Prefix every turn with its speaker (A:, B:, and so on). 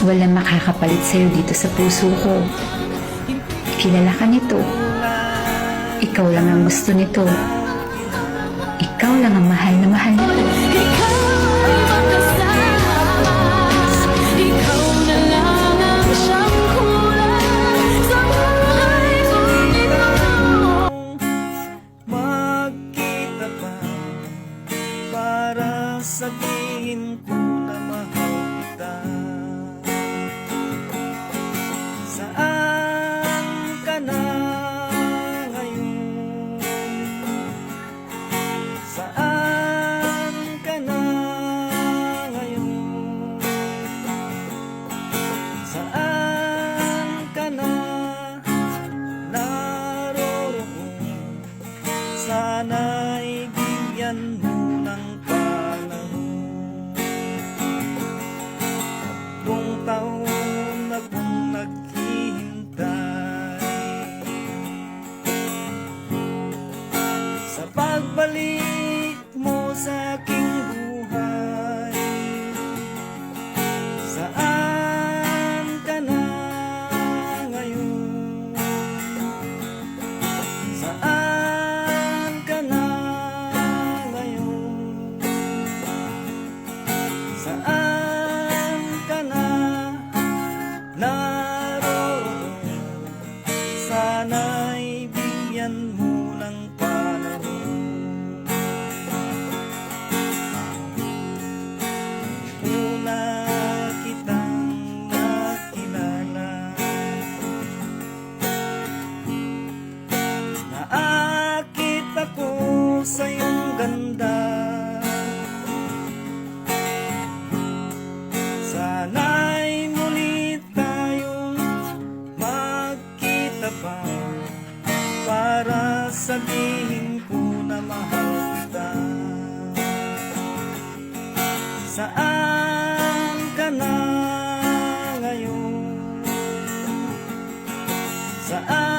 A: Walang makakapalit sa'yo dito sa puso ko. Kilala ka nito. Ikaw lang ang gusto nito. Ikaw lang ang mahal na mahal nito.
B: Magkita pa para sabihin ko na mahal kita. Saan ka na ngayon? Saan ka na ngayon? Saan ka na naroroon? Sana'y bigyan mo ng panahon. Tatlong taon na kong naghihintay sa pagbalik mo sa aking buhay. Saan ka na ngayon? Saan ka na ngayon? Saan ka na naroroon? Sana'y bigyan mo ng panahon. Una kitang nakilala, naakit ako sa iyong ganda. Sana'y muli tayong magkita pa para sabihin ko na mahal kita. Saan ka na ngayon? Saan